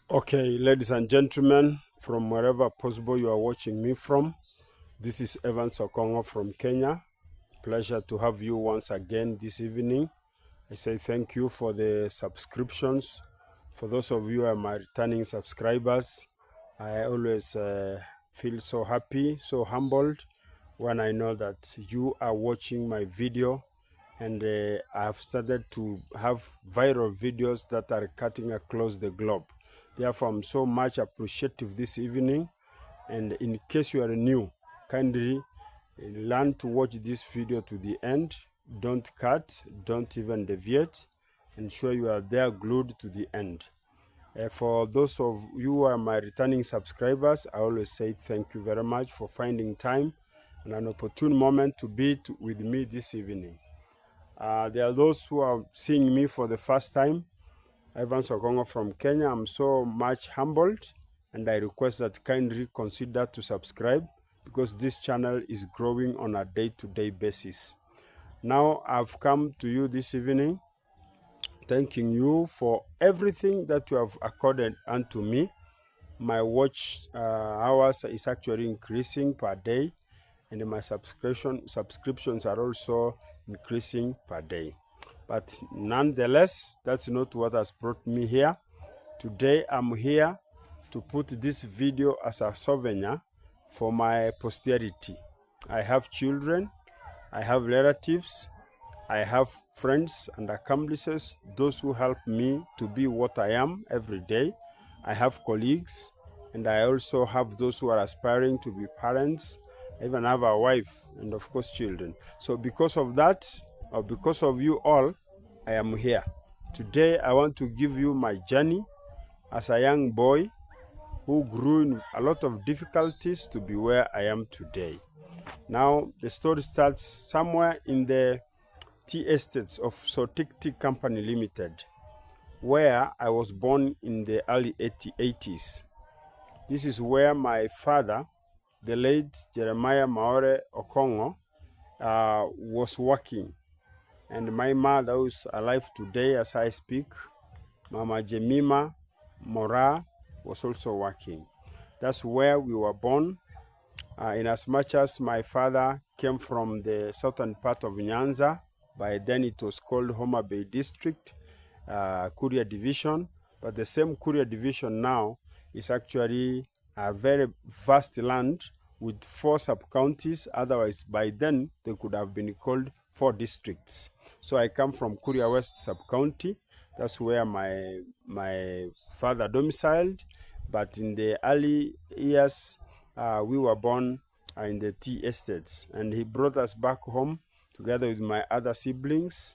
Okay, ladies and gentlemen, from wherever possible you are watching me from, this is Evan Sokongo from Kenya. Pleasure to have you once again this evening. I say thank you for the subscriptions. For those of you who are my returning subscribers, I always feel so happy, so humbled when I know that you are watching my video, and I have started to have viral videos that are cutting across the globe. Therefore, I'm so much appreciative this evening. And in case you are new, kindly learn to watch this video to the end. Don't cut, don't even deviate. Ensure you are there glued to the end. For those of you who are my returning subscribers, I always say thank you very much for finding time and an opportune moment to be with me this evening. There are those who are seeing me for the first time. Ivan Sokongo from Kenya. I'm so much humbled, and I request that kindly consider to subscribe because this channel is growing on a day-to-day basis. Now I've come to you this evening thanking you for everything that you have accorded unto me. My watch hours is actually increasing per day, and my subscriptions are also increasing per day. But nonetheless, that's not what has brought me here. Today I'm here to put this video as a souvenir for my posterity. I have children, I have relatives, I have friends and accomplices, those who help me to be what I am every day. I have colleagues, and I also have those who are aspiring to be parents. I even have a wife and, of course, children. So because of that, or because of you all, I am here. Today, I want to give you my journey as a young boy who grew in a lot of difficulties to be where I am today. Now, the story starts somewhere in the tea estates of Sotik Tea Company Limited, where I was born in the early 80s. This is where my father, the late Jeremiah Maore Okongo, was working. And my mother, who is alive today as I speak, Mama Jemima Mora, was also working. That's where we were born. In as much as my father came from the southern part of Nyanza, by then it was called Homa Bay District, Courier Division, but the same Courier Division now is actually a very vast land with 4 sub-counties. Otherwise, by then, they could have been called 4 districts. So I come from Courier West sub-county. That's where my father domiciled. But in the early years, we were born in the tea estates, and he brought us back home together with my other siblings.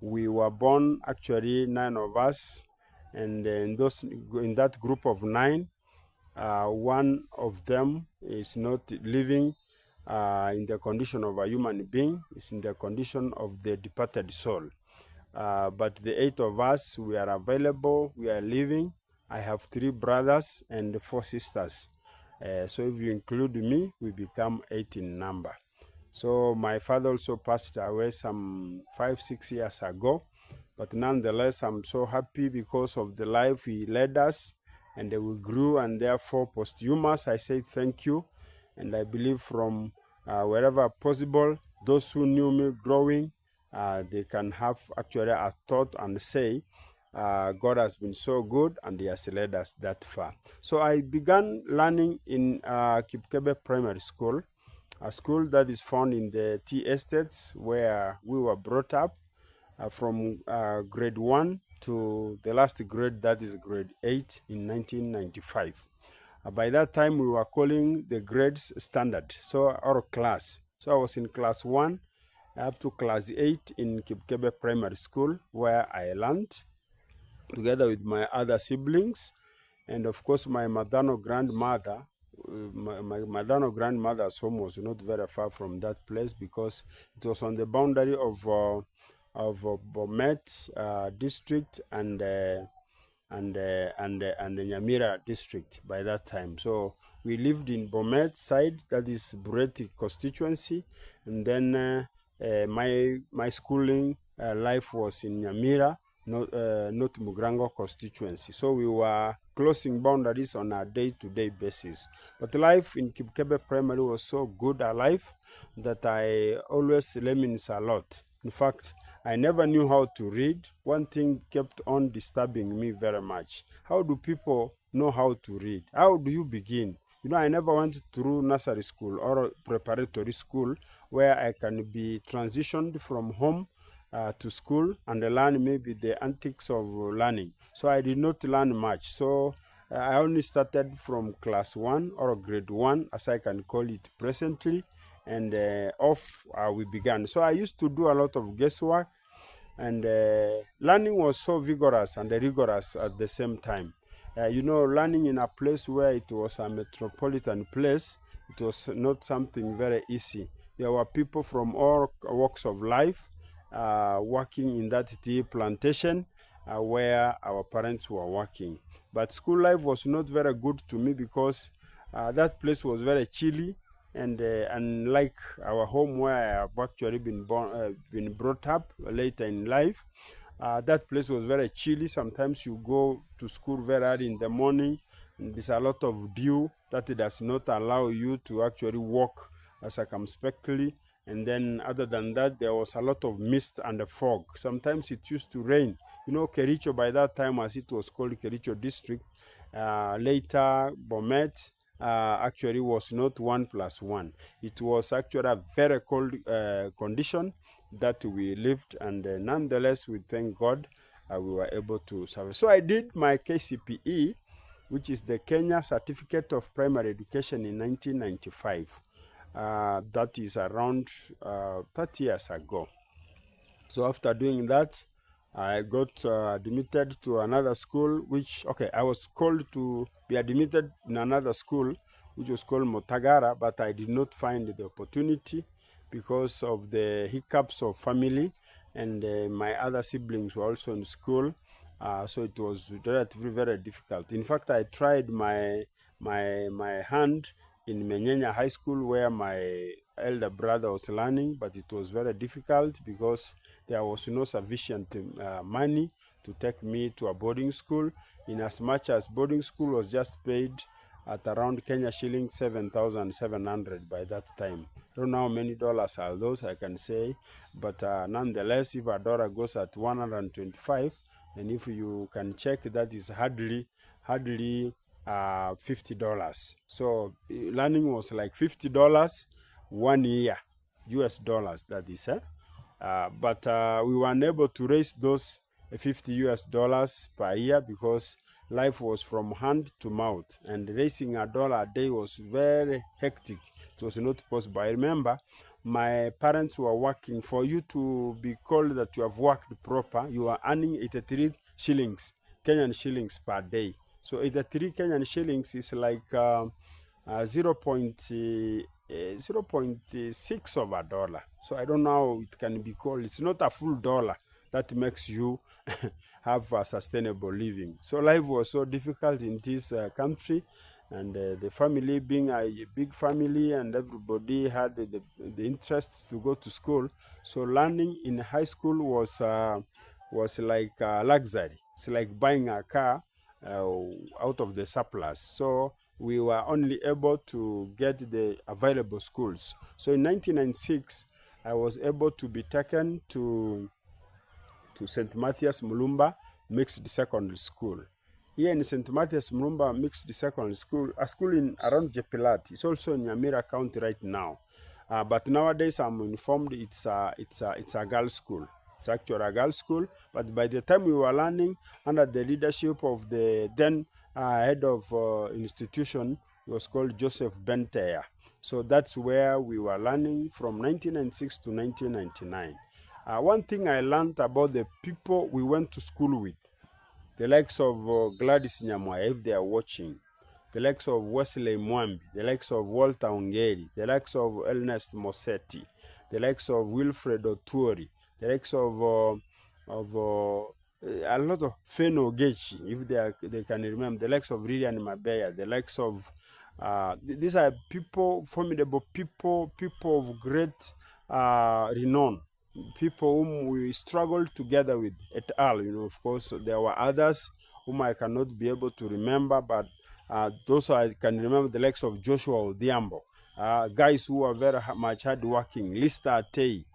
We were born actually 9 of us, and in that group of 9, one of them is not living in the condition of a human being; it's in the condition of the departed soul. But the 8 of us, we are available, we are living. I have 3 brothers and 4 sisters. So if you include me, we become 8 in number. So my father also passed away some 5-6 years ago. But nonetheless, I'm so happy because of the life he led us, and we grew, and therefore posthumous, I say thank you. And I believe from wherever possible, those who knew me growing, they can have actually a thought and say, God has been so good and he has led us that far. So I began learning in Kipkebe Primary School, a school that is found in the tea estates where we were brought up from grade 1 to the last grade, that is grade 8 in 1995. By that time, we were calling the grades standard, so our class. So I was in class 1 up to class 8 in Kipkebe Primary School, where I learned together with my other siblings. And of course, my maternal grandmother, my maternal grandmother's home was not very far from that place because it was on the boundary of Bomet district and the Nyamira district by that time. So we lived in Bomet side, that is Bureti constituency, and then my schooling life was in Nyamira, North Mugrango constituency. So we were closing boundaries on a day-to-day basis. But life in Kibkebe Primary was so good a life that I always laments a lot. In fact, I never knew how to read. One thing kept on disturbing me very much. How do people know how to read? How do you begin? You know, I never went through nursery school or preparatory school where I can be transitioned from home to school and learn maybe the antics of learning. So I did not learn much. So I only started from class 1 or grade 1, as I can call it presently, and off we began. So I used to do a lot of guesswork, and learning was so vigorous and rigorous at the same time. You know, learning in a place where it was a metropolitan place, it was not something very easy. There were people from all walks of life working in that tea plantation where our parents were working. But school life was not very good to me because that place was very chilly, and unlike our home where I have actually been brought up later in life, that place was very chilly. Sometimes you go to school very early in the morning, and there's a lot of dew that does not allow you to actually walk circumspectly. And then, other than that, there was a lot of mist and fog. Sometimes it used to rain. You know, Kericho, by that time, as it was called Kericho district, later Bomet, actually was not 1+1. It was actually a very cold condition that we lived, and nonetheless, we thank God we were able to survive. So I did my KCPE, which is the Kenya Certificate of Primary Education, in 1995. That is around 30 years ago. So after doing that, I got admitted to another school, which, okay, I was called to be admitted in another school, which was called Motagara, but I did not find the opportunity because of the hiccups of family, and my other siblings were also in school. So it was relatively very difficult. In fact, I tried my hand in Menyenya High School, where my elder brother was learning, but it was very difficult because there was no sufficient money to take me to a boarding school, in as much as boarding school was just paid at around Kenya shillings 7,700 by that time. I don't know how many dollars are those, I can say, but nonetheless, if a dollar goes at 125, and if you can check, that is hardly $50. So learning was like $50 1 year, US dollars, that is. But we were unable to raise those $50 per year because life was from hand to mouth, and raising a dollar a day was very hectic. It was not possible. I remember my parents were working. For you to be called that you have worked proper, you are earning 83 shillings, Kenyan shillings per day. So 83 Kenyan shillings is like 0.6 of a dollar. So I don't know how it can be called. It's not a full dollar that makes you have a sustainable living. So life was so difficult in this country, and the family being a big family, and everybody had the interest to go to school. So learning in high school was like a luxury. It's like buying a car out of the surplus. So we were only able to get the available schools. So in 1996, I was able to be taken to St. Matthias Mulumba Mixed Secondary School. Here in St. Matthias Mulumba Mixed Secondary School, a school in around Jepilat. It's also in Nyamira County right now. But nowadays, I'm informed it's a girls' school. It's actually a girls' school. But by the time we were learning, under the leadership of the then head of institution, it was called Joseph Benteya. So that's where we were learning from 1996 to 1999. One thing I learned about the people we went to school with, the likes of Gladys Nyamwaya, if they are watching, the likes of Wesley Mwambi, the likes of Walter Ongeri, the likes of Ernest Mosetti, the likes of Wilfred Otuori, the likes of a lot of Feno Gechi, if they can remember, the likes of Lilian Mabeya, the likes of these are people, formidable people of great renown. people whom we struggled together with et al. You know, of course, there were others whom I cannot be able to remember, but those I can remember, the likes of Joshua Odhiambo, guys who are very much hardworking, Lista Atei,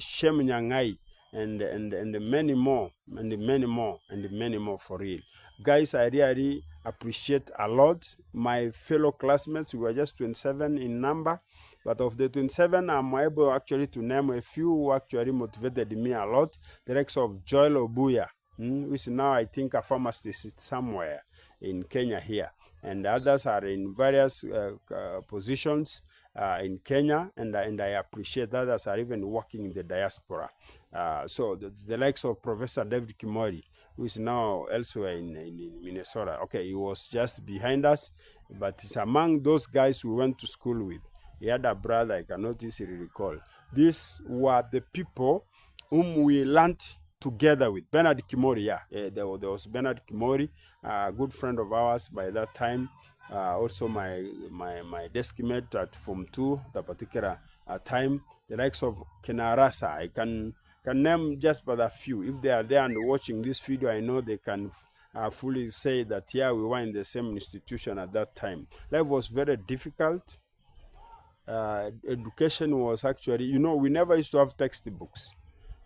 Shem Nyangai, and many more, and many more, and many more for real. Guys, I really appreciate a lot. My fellow classmates, we were just 27 in number, but of the 27, I'm able actually to name a few who actually motivated me a lot. The likes of Joel Obuya, who is now, I think, a pharmacist somewhere in Kenya here. And others are in various positions in Kenya, and I appreciate others are even working in the diaspora. So the likes of Professor David Kimori, who is now elsewhere in Minnesota. Okay, he was just behind us, but it's among those guys we went to school with. He had a brother I cannot easily recall. These were the people whom we learned together with. Bernard Kimori, there was Bernard Kimori, a good friend of ours by that time. Also my desk mate at Form 2, the particular time. The likes of Kenarasa, I can name just but a few. If they are there and watching this video, I know they can fully say that, yeah, we were in the same institution at that time. Life was very difficult. Education was actually, you know, we never used to have textbooks.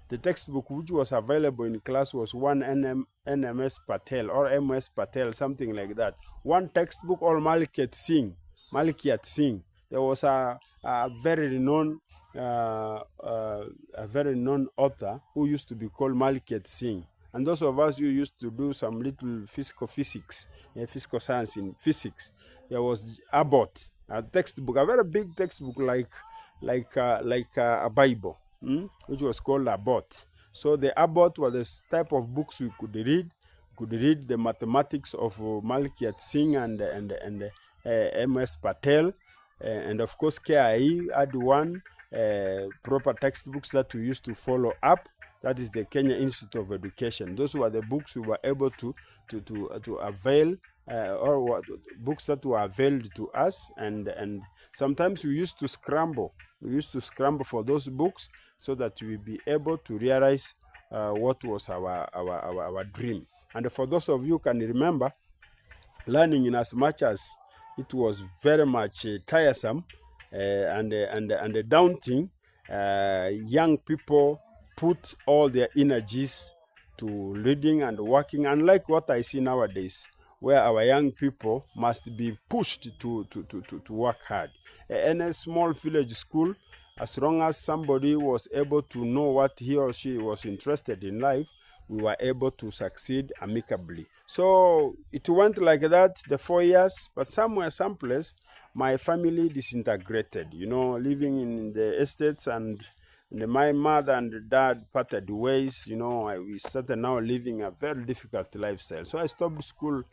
The textbook which was available in class was one NMS Patel or MS Patel, something like that. One textbook, or Malikiat Singh. There was a very renowned author who used to be called Malikiat Singh. And those of us who used to do some little physical science in physics, there was Abbott, a textbook, a very big textbook like a Bible, which was called Abbott. So the Abbott was the type of books we could read. Could read the mathematics of Malikiat Singh and MS Patel, and of course KIE had one proper textbooks that we used to follow up. That is the Kenya Institute of Education. Those were the books we were able to avail, or books that were availed to us, and sometimes we used to scramble. We used to scramble for those books so that we be able to realize what was our dream. And for those of you who can remember, learning in as much as it was very much tiresome and daunting, young people put all their energies to reading and working, unlike what I see nowadays, where our young people must be pushed to work hard. In a small village school, as long as somebody was able to know what he or she was interested in life, we were able to succeed amicably. So it went like that, the 4 years, but somewhere, someplace, my family disintegrated, you know, living in the estates, and my mother and dad parted ways. You know, we started now living a very difficult lifestyle. So I stopped school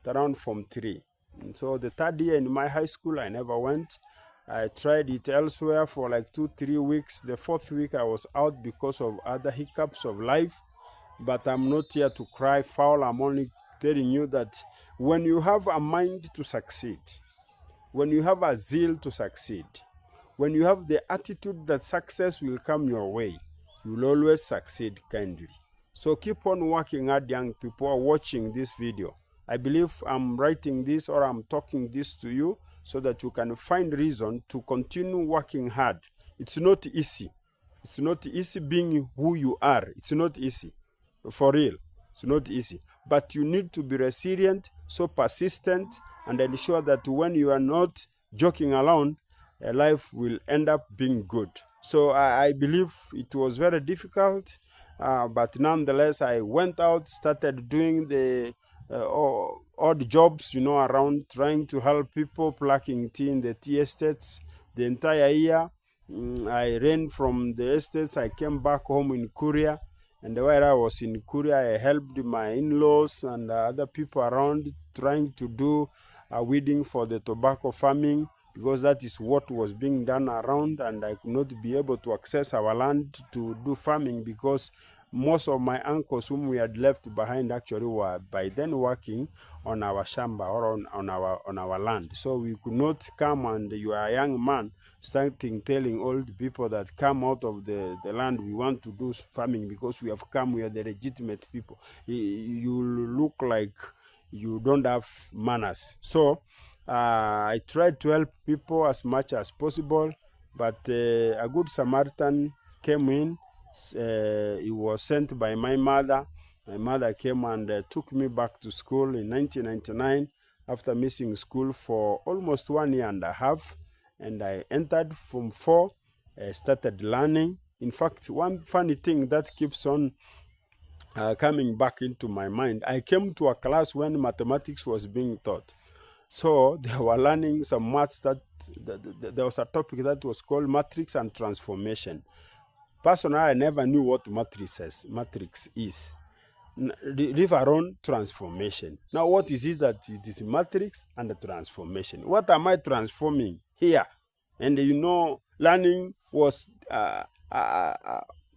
around Form 3. And so the 3rd year in my high school, I never went. I tried it elsewhere for like 2-3 weeks. The 4th week, I was out because of other hiccups of life. But I'm not here to cry foul. I'm only telling you that when you have a mind to succeed, when you have a zeal to succeed, when you have the attitude that success will come your way, you will always succeed kindly. So keep on working hard, young people who are watching this video. I believe I'm writing this or I'm talking this to you so that you can find reason to continue working hard. It's not easy. It's not easy being who you are. It's not easy. For real. It's not easy. But you need to be resilient, so persistent, and ensure that when you are not joking around, life will end up being good. So I believe it was very difficult, but nonetheless, I went out, started doing the odd jobs, you know, around, trying to help people, plucking tea in the tea estates. The entire year, I ran from the estates. I came back home in Kuria, and while I was in Kuria, I helped my in-laws and other people around, trying to do weeding for the tobacco farming, because that is what was being done around, and I could not be able to access our land to do farming because most of my uncles whom we had left behind actually were by then working on our shamba or on our land. So we could not come, and you are a young man, starting telling all the people that come out of the land, we want to do farming because we have come, we are the legitimate people. You look like you don't have manners. So I tried to help people as much as possible, but a good Samaritan came in. He was sent by my mother. My mother came and took me back to school in 1999 after missing school for almost 1 year and a half. And I entered Form 4, started learning. In fact, one funny thing that keeps on coming back into my mind, I came to a class when mathematics was being taught. So they were learning some maths that there was a topic that was called matrix and transformation. Personally, I never knew what matrix is. Leave alone transformation. Now, what is it that it is matrix and the transformation? What am I transforming here? And you know, learning was, to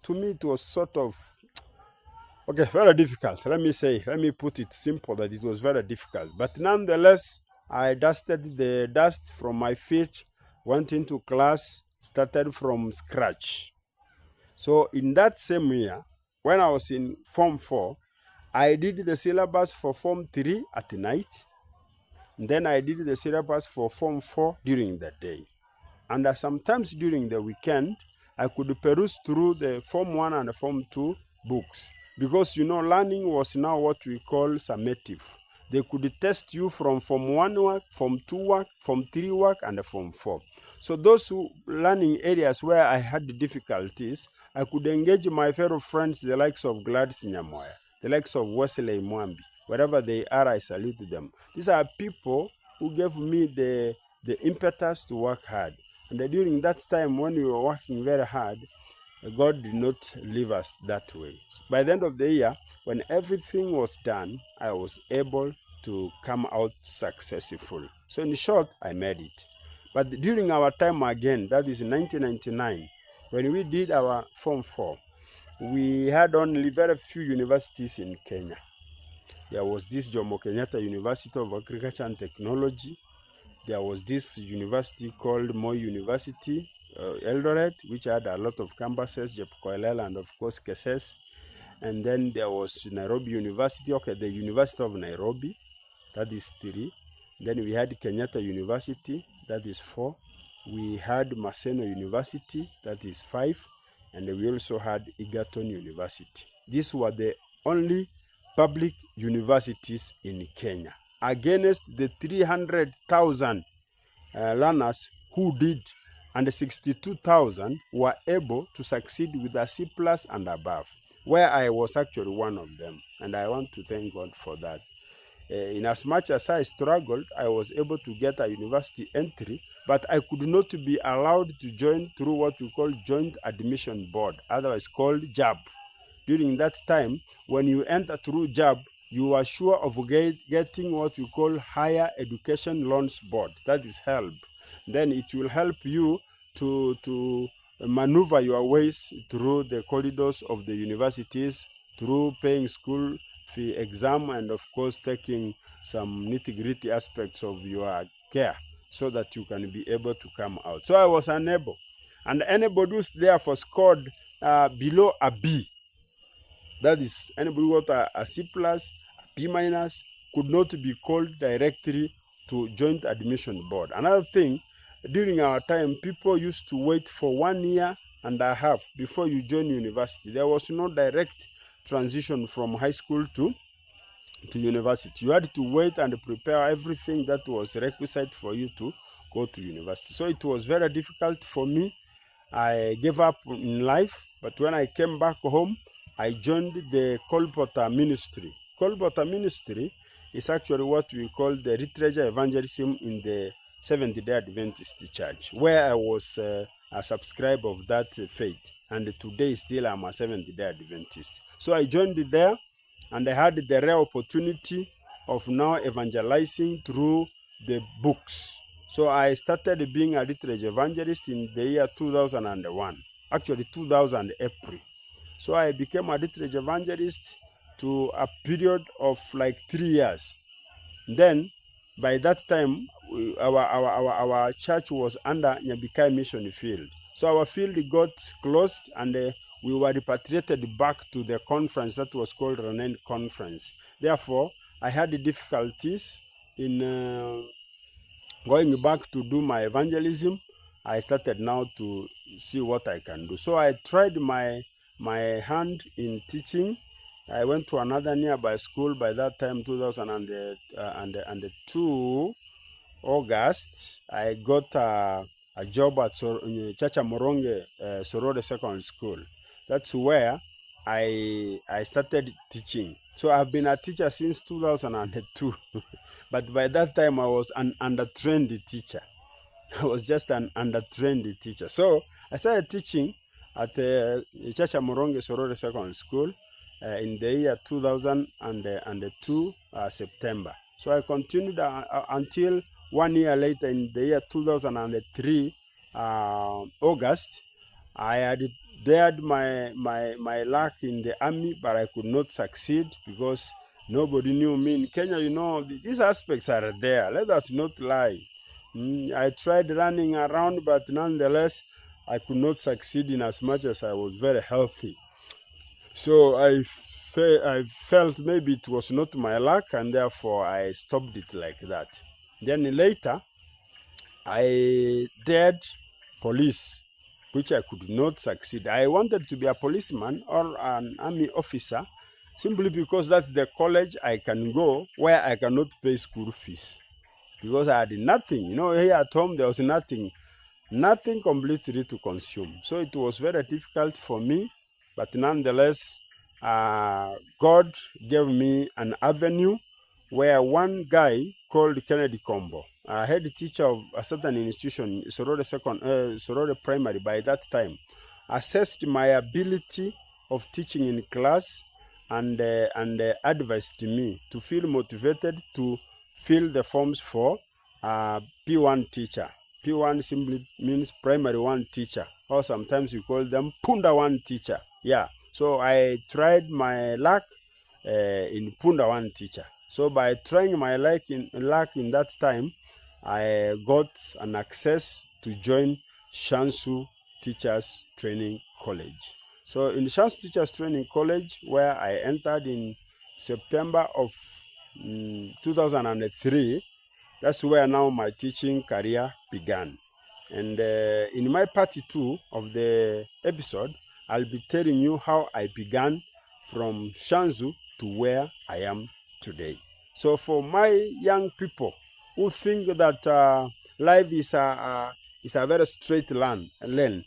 me, it was sort of, okay, very difficult. Let me put it simple that it was very difficult. But nonetheless, I dusted the dust from my feet, went into class, started from scratch. So in that same year, when I was in Form 4, I did the syllabus for Form 3 at night. And then I did the syllabus for Form 4 during the day. And sometimes during the weekend, I could peruse through the Form 1 and the Form 2 books. Because, you know, learning was now what we call summative. They could test you from Form 1 work, Form 2 work, Form 3 work, and Form 4. So those learning areas where I had difficulties, I could engage my fellow friends, the likes of Gladys Nyamoya, the likes of Wesley Mwambi. Wherever they are, I salute them. These are people who gave me the impetus to work hard. And during that time when we were working very hard, God did not leave us that way. By the end of the year, when everything was done, I was able to come out successful. So in short, I made it. But during our time again, that is in 1999, when we did our Form 4, we had only very few universities in Kenya. There was this Jomo Kenyatta University of Agriculture and Technology. There was this university called Moi University, Eldoret, which had a lot of campuses, Jepkoilel, and of course Keses. And then there was Nairobi University, okay, the University of Nairobi, that is 3. Then we had Kenyatta University, that is 4. We had Maseno University, that is 5. And we also had Egerton University. These were the only public universities in Kenya, against the 300,000 learners who did, and 62,000 were able to succeed with a C+ and above, where I was actually one of them, and I want to thank God for that. In as much as I struggled, I was able to get a university entry, but I could not be allowed to join through what we call Joint Admission Board, otherwise called JAB. During that time, when you enter through JAB, you are sure of getting what we call Higher Education Loans Board, that is HELB. Then it will help you to maneuver your ways through the corridors of the universities, through paying school fee exam, and of course taking some nitty-gritty aspects of your care so that you can be able to come out. So I was unable. And anybody who's therefore scored below a B, that is, anybody who got a C+, a B-, could not be called directly to Joint Admission Board. Another thing, during our time, people used to wait for 1 year and a half before you join university. There was no direct transition from high school to university. You had to wait and prepare everything that was requisite for you to go to university. So it was very difficult for me. I gave up in life, but when I came back home, I joined the Kolpota Ministry. Kolpota Ministry is actually what we call the literature evangelism in the Seventh-day Adventist Church, where I was a subscriber of that faith. And today still I'm a Seventh-day Adventist. So I joined there, and I had the rare opportunity of now evangelizing through the books. So I started being a literature evangelist in the year 2001, actually 2000 April. So I became a literature evangelist to a period of like 3 years. Then, by that time, our church was under Nyabikai Mission Field. So our field got closed, and we were repatriated back to the conference that was called Renand Conference. Therefore, I had difficulties in going back to do my evangelism. I started now to see what I can do. So I tried my hand in teaching. I went to another nearby school. By that time, 2002 August, I got a job at Chacha Moronge Sorore Secondary School. That's where I started teaching. So I've been a teacher since 2002. But by that time, I was an under-trained teacher. I was just an under-trained teacher. So I started teaching at Chacha Moronge Sorore Secondary School in the year 2002 September. So I continued until 1 year later, in the year 2003 August. I had dared my luck in the army, but I could not succeed because nobody knew me. In Kenya, you know, these aspects are there. Let us not lie. I tried running around, but nonetheless, I could not succeed in as much as I was very healthy. So I felt maybe it was not my luck, and therefore I stopped it like that. Then later, I dared police, which I could not succeed. I wanted to be a policeman or an army officer simply because that's the college I can go where I cannot pay school fees. Because I had nothing. You know, here at home, there was nothing completely to consume. So it was very difficult for me. But nonetheless, God gave me an avenue where one guy called Kennedy Combo, a head teacher of a certain institution, Sorore Primary by that time, assessed my ability of teaching in class and advised me to feel motivated to fill the forms for P1 teacher. P1 simply means primary 1 teacher, or sometimes we call them Punda 1 teacher. Yeah, so I tried my luck in Punda 1 teacher. So by trying my luck in that time, I got an access to join Shansu Teachers Training College. So in Shansu Teachers Training College, where I entered in September of 2003, that's where now my teaching career began. And in my part 2 of the episode, I'll be telling you how I began from Shansu to where I am today. So for my young people who think that life is a very straight lane,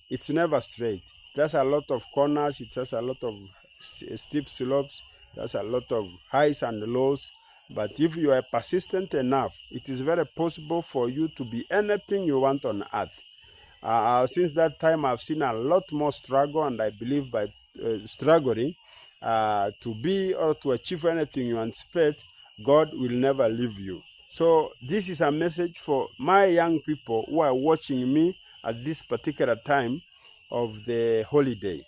it's never straight. There's a lot of corners, it has a lot of steep slopes, there's a lot of highs and lows. But if you are persistent enough, it is very possible for you to be anything you want on earth. Since that time, I've seen a lot more struggle, and I believe by struggling to be or to achieve anything you anticipate, God will never leave you. So this is a message for my young people who are watching me at this particular time of the holiday,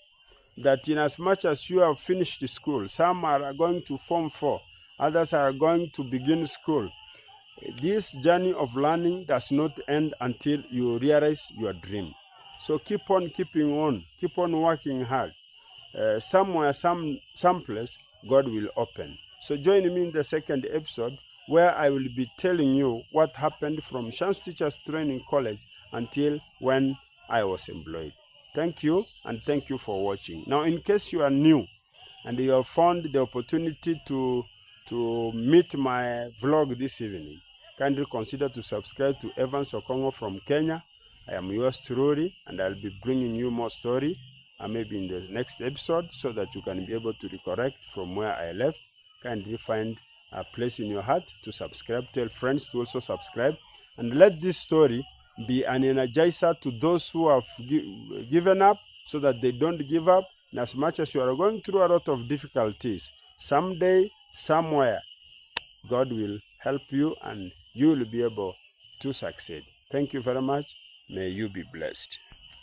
that in as much as you have finished school, some are going to Form 4, others are going to begin school. This journey of learning does not end until you realize your dream. So keep on keeping on, keep on working hard. Somewhere, someplace, God will open. So join me in the second episode, where I will be telling you what happened from Shansu Teachers Training College until when I was employed. Thank you, and thank you for watching. Now, in case you are new and you have found the opportunity to meet my vlog this evening, kindly consider to subscribe to Evans Okongo from Kenya. I am yours truly, and I'll be bringing you more story, maybe in the next episode, so that you can be able to recorrect from where I left. Kindly find a place in your heart to subscribe. Tell friends to also subscribe, and let this story be an energizer to those who have given up, so that they don't give up. And as much as you are going through a lot of difficulties, someday, somewhere, God will help you and you will be able to succeed. Thank you very much. May you be blessed.